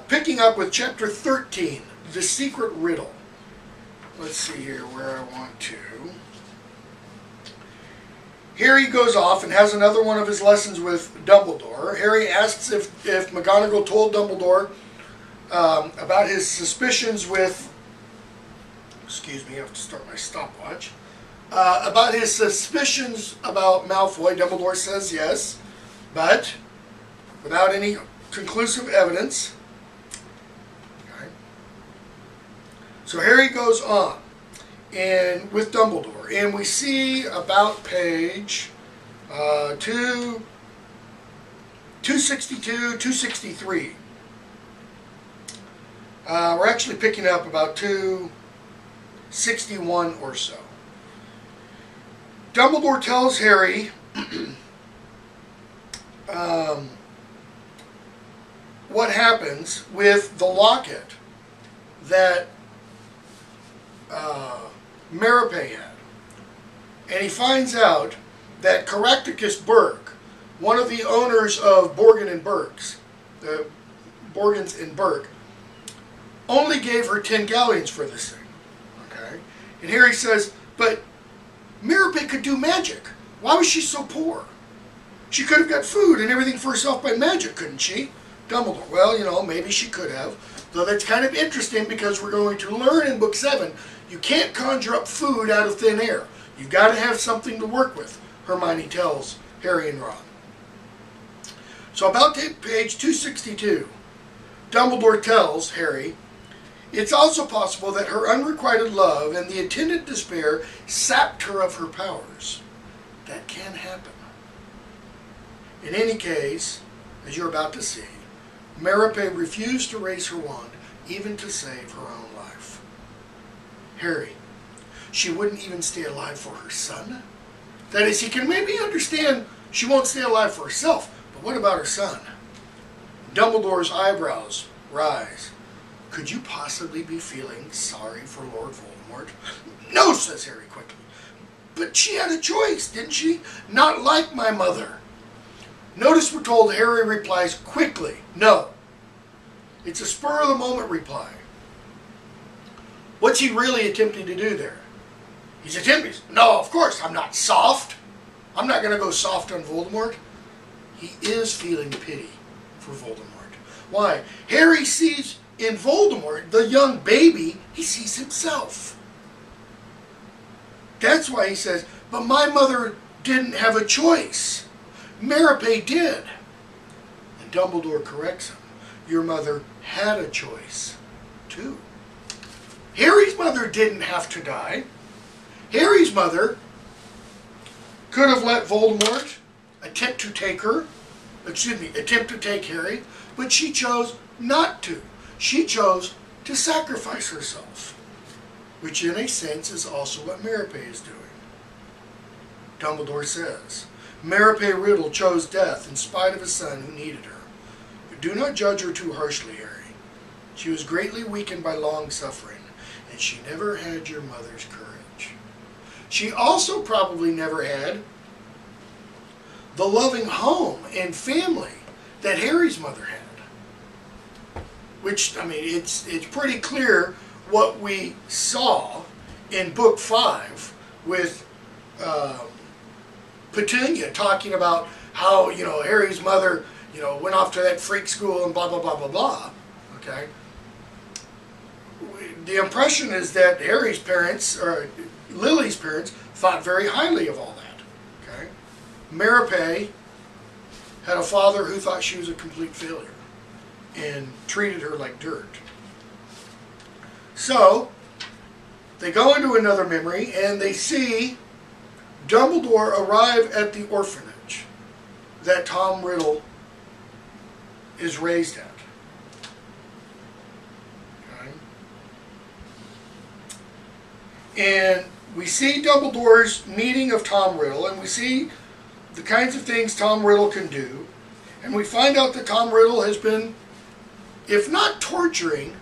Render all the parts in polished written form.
Picking up with chapter 13, The Secret Riddle. Let's see here where I want to. Harry goes off and has another one of his lessons with Dumbledore. Harry asks if McGonagall told Dumbledore about his suspicions with... Excuse me, I have to start my stopwatch. About his suspicions about Malfoy. Dumbledore says yes, but without any conclusive evidence. Okay. So Harry goes on and with Dumbledore, and we see about page 262, 263. We're actually picking up about 261 or so. Dumbledore tells Harry what happens with the locket that Merope had. And he finds out that Caractacus Burke, one of the owners of Borgin and Burke's, the Borgins and Burke, only gave her 10 galleons for this thing. Okay? And Harry says, but Merope could do magic. Why was she so poor? She could have got food and everything for herself by magic, couldn't she? Dumbledore, well, you know, maybe she could have. Though that's kind of interesting because we're going to learn in Book 7, you can't conjure up food out of thin air. You've got to have something to work with, Hermione tells Harry and Ron. So about page 262, Dumbledore tells Harry, it's also possible that her unrequited love and the attendant despair sapped her of her powers. That can happen. In any case, as you're about to see, Merope refused to raise her wand, even to save her own life. Harry, she wouldn't even stay alive for her son? That is, he can maybe understand she won't stay alive for herself, but what about her son? Dumbledore's eyebrows rise. Could you possibly be feeling sorry for Lord Voldemort? No, says Harry quickly. But she had a choice, didn't she? Not like my mother. Notice we're told Harry replies quickly, no. It's a spur-of-the-moment reply. What's he really attempting to do there? He's attempting, no, of course, I'm not soft. I'm not going to go soft on Voldemort. He is feeling pity for Voldemort. Why? Harry sees in Voldemort, the young baby, he sees himself. That's why he says, but my mother didn't have a choice. Merope did. And Dumbledore corrects him. Your mother had a choice, too. Harry's mother didn't have to die. Harry's mother could have let Voldemort attempt to take Harry, but she chose not to. She chose to sacrifice herself, which in a sense is also what Merope is doing. Dumbledore says, Merope Riddle chose death in spite of a son who needed her. But do not judge her too harshly, Harry. She was greatly weakened by long suffering, and she never had your mother's courage. She also probably never had the loving home and family that Harry's mother had. Which, I mean, it's pretty clear what we saw in Book 5 with Petunia talking about how, you know, Harry's mother, you know, went off to that freak school and blah, blah, blah, blah, blah. Okay? The impression is that Harry's parents, or Lily's parents, thought very highly of all that. Okay? Merope had a father who thought she was a complete failure and treated her like dirt. So, they go into another memory and they see Dumbledore arrive at the orphanage that Tom Riddle is raised at. Okay. And we see Dumbledore's meeting of Tom Riddle, and we see the kinds of things Tom Riddle can do, and we find out that Tom Riddle has been, if not torturing,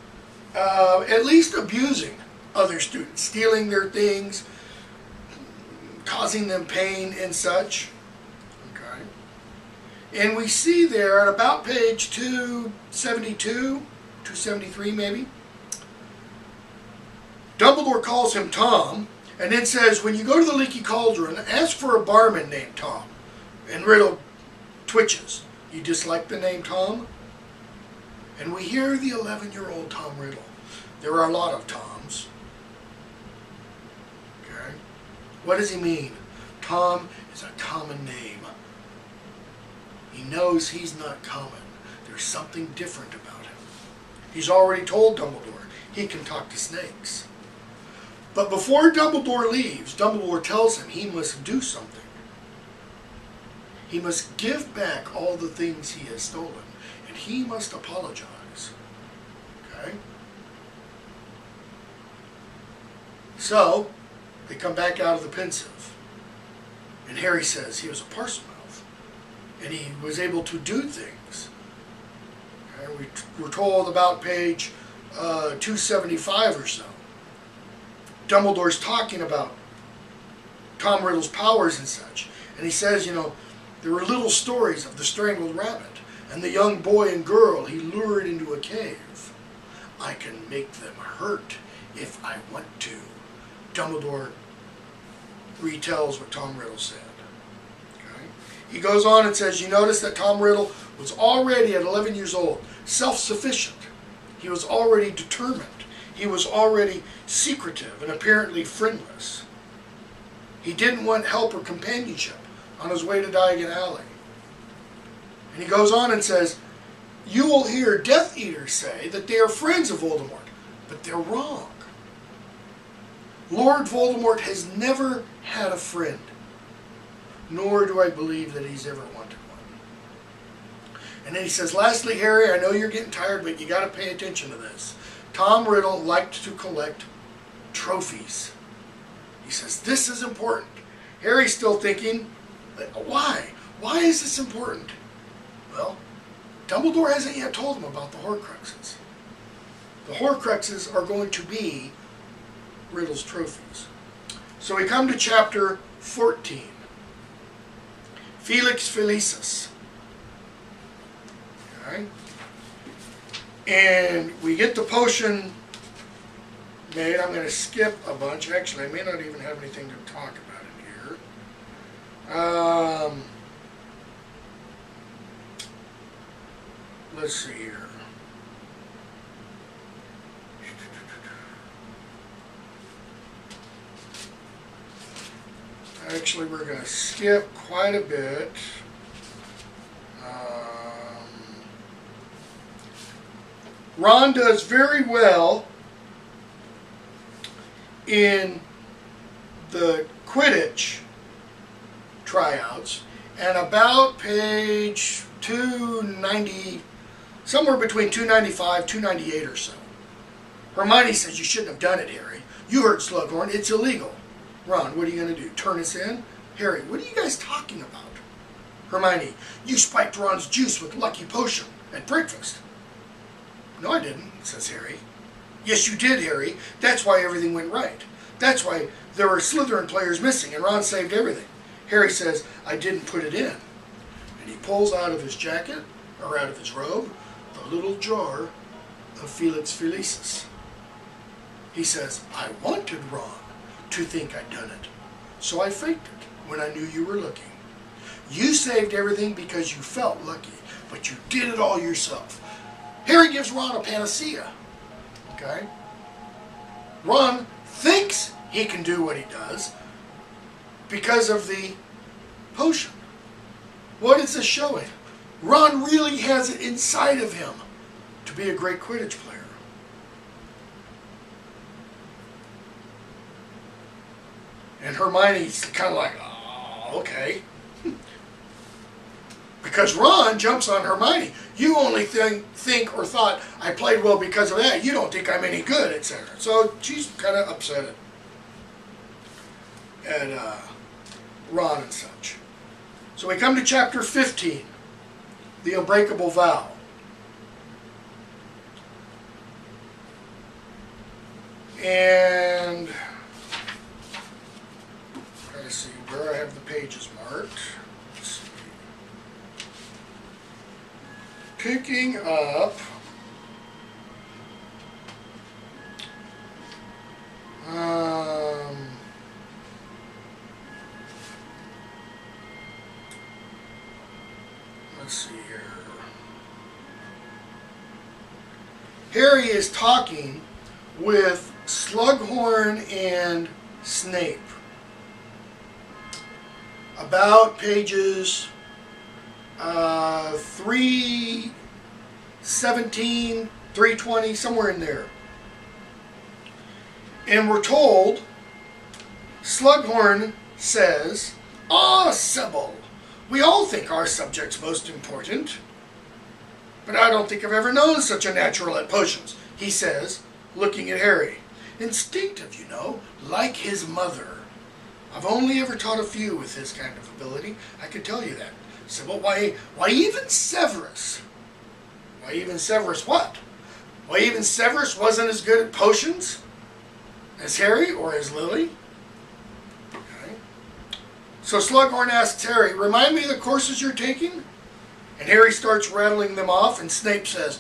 at least abusing other students, stealing their things, causing them pain and such. Okay. And we see there at about page 272, 273 maybe, Dumbledore calls him Tom, and then says, when you go to the Leaky Cauldron, ask for a barman named Tom. And Riddle twitches. You dislike the name Tom? And we hear the 11-year-old Tom Riddle. There are a lot of Toms. Okay? What does he mean? Tom is a common name. He knows he's not common. There's something different about him. He's already told Dumbledore he can talk to snakes. But before Dumbledore leaves, Dumbledore tells him he must do something. He must give back all the things he has stolen, and he must apologize. Okay? So, they come back out of the Pensieve, and Harry says he was a Parselmouth, and he was able to do things. Okay? We're told about page 275 or so. Dumbledore's talking about Tom Riddle's powers and such, and he says, you know, there were little stories of the strangled rabbit and the young boy and girl he lured into a cave. I can make them hurt if I want to. Dumbledore retells what Tom Riddle said. Okay? He goes on and says, you notice that Tom Riddle was already at 11 years old, self-sufficient. He was already determined. He was already secretive and apparently friendless. He didn't want help or companionship on his way to Diagon Alley. And he goes on and says, you will hear Death Eaters say that they are friends of Voldemort, but they're wrong. Lord Voldemort has never had a friend, nor do I believe that he's ever wanted one. And then he says, lastly, Harry, I know you're getting tired, but you got to pay attention to this. Tom Riddle liked to collect trophies. He says, this is important. Harry's still thinking, why? Why is this important? Well, Dumbledore hasn't yet told him about the Horcruxes. The Horcruxes are going to be Riddle's trophies. So we come to chapter 14. Felix Felicis. Okay. And we get the potion made. I'm going to skip a bunch. Actually, I may not even have anything to talk about in here. Let's see here. Actually, we're going to skip quite a bit. Ron does very well in the Quidditch tryouts, and about page 290, somewhere between 295, 298 or so. Hermione says, you shouldn't have done it, Harry. You heard Slughorn. It's illegal. Ron, what are you going to do? Turn us in? Harry, what are you guys talking about? Hermione, you spiked Ron's juice with Lucky Potion at breakfast. No, I didn't, says Harry. Yes, you did, Harry. That's why everything went right. That's why there were Slytherin players missing, and Ron saved everything. Harry says, I didn't put it in. And he pulls out of his jacket, or out of his robe, the little jar of Felix Felicis. He says, I wanted Ron to think I'd done it, so I faked it when I knew you were looking. You saved everything because you felt lucky, but you did it all yourself. Harry gives Ron a panacea. Okay? Ron thinks he can do what he does because of the potion. What is this showing? Ron really has it inside of him to be a great Quidditch player. And Hermione's kind of like, oh, okay. Because Ron jumps on Hermione. You only think or thought I played well because of that. You don't think I'm any good, etc. So she's kind of upset at Ron and such. So we come to chapter 15, the Unbreakable Vow. And let's see where I have the pages marked. Let's see. picking up let's see here. Harry is talking with Slughorn and Snape about pages 317, 320, somewhere in there. And we're told, Slughorn says, "Ah, Sybil, we all think our subject's most important. But I don't think I've ever known such a natural at potions," he says, looking at Harry. "Instinctive, you know, like his mother. I've only ever taught a few with his kind of ability, I can tell you that. Sybil, why even Severus? Why even Severus what? Why even Severus wasn't as good at potions as Harry or as Lily?" Okay. So Slughorn asks Harry, "Remind me of the courses you're taking?" And Harry starts rattling them off, and Snape says,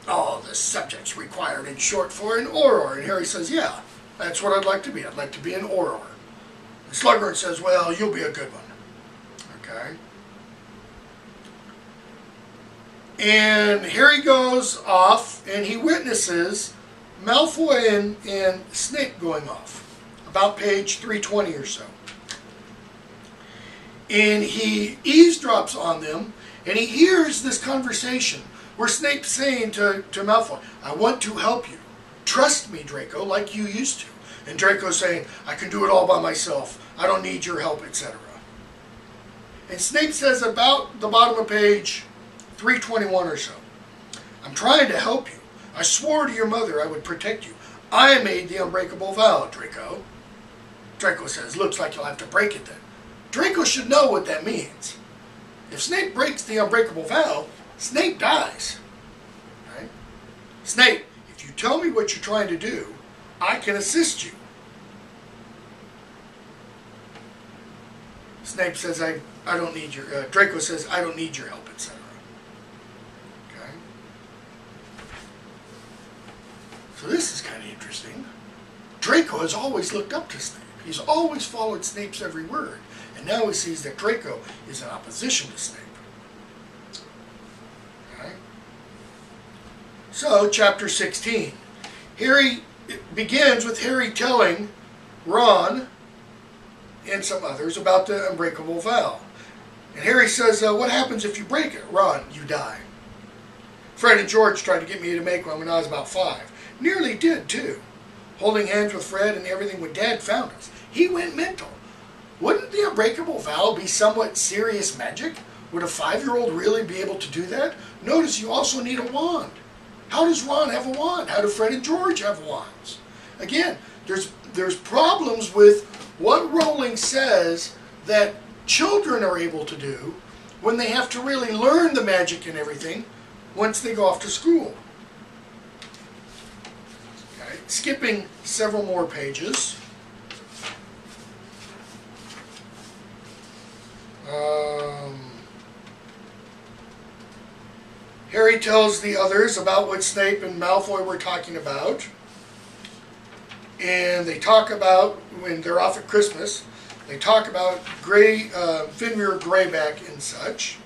"Oh, the subject's required in short for an Auror." And Harry says, "Yeah, that's what I'd like to be. I'd like to be an Auror." And Slughorn says, "Well, you'll be a good one." Okay. And Harry goes off, and he witnesses Malfoy and Snape going off, about page 320 or so. And he eavesdrops on them, and he hears this conversation where Snape's saying to Malfoy, "I want to help you. Trust me, Draco, like you used to." And Draco's saying, "I can do it all by myself. I don't need your help," etc. And Snape says about the bottom of page 321 or so, "I'm trying to help you. I swore to your mother I would protect you. I made the unbreakable vow, Draco." Draco says, "Looks like you'll have to break it then." Draco should know what that means. If Snape breaks the unbreakable vow, Snape dies. Right? "Snape, if you tell me what you're trying to do, I can assist you." Snape says, I don't need your, Draco says, "I don't need your help," etc. Okay? So this is kind of interesting. Draco has always looked up to Snape. He's always followed Snape's every word. And now he sees that Draco is in opposition to Snape. Okay? So, chapter 16. It begins with Harry telling Ron and some others about the unbreakable vow. And Harry says, "What happens if you break it?" "Ron, you die. Fred and George tried to get me to make one when I was about 5. Nearly did, too. Holding hands with Fred and everything when Dad found us. He went mental. Wouldn't the unbreakable vow be somewhat serious magic? Would a 5-year-old really be able to do that? Notice you also need a wand. How does Ron have a wand? How do Fred and George have wands?" Again, there's problems with what Rowling says that children are able to do when they have to really learn the magic and everything once they go off to school. Okay, skipping several more pages. Harry tells the others about what Snape and Malfoy were talking about. And they talk about, when they're off at Christmas, they talk about Fenrir Greyback and such.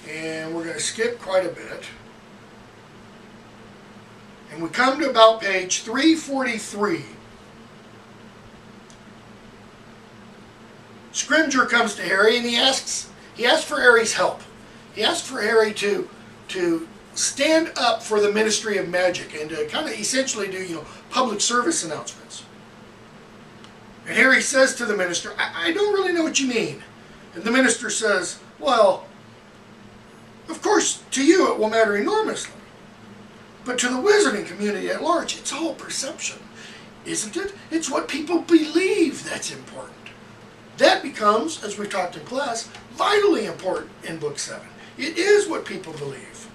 And we're going to skip quite a bit. And we come to about page 343. Scrimgeour comes to Harry and he asks for Harry's help. He asks for Harry to stand up for the Ministry of Magic and to kind of essentially do, public service announcements. And Harry says to the minister, I don't really know what you mean. And the minister says, "Well, of course, to you it will matter enormously. But to the wizarding community at large, it's all perception, isn't it? It's what people believe that's important. That becomes, as we've talked in class, vitally important in Book 7. It is what people believe."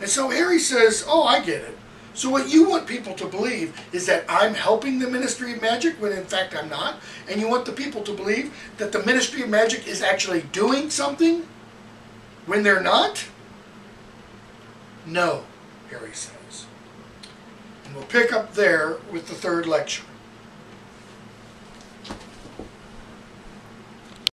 And so Harry says, "Oh, I get it. So what you want people to believe is that I'm helping the Ministry of Magic when in fact I'm not? And you want the people to believe that the Ministry of Magic is actually doing something When they're not, no, Harry says. And we'll pick up there with the third lecture.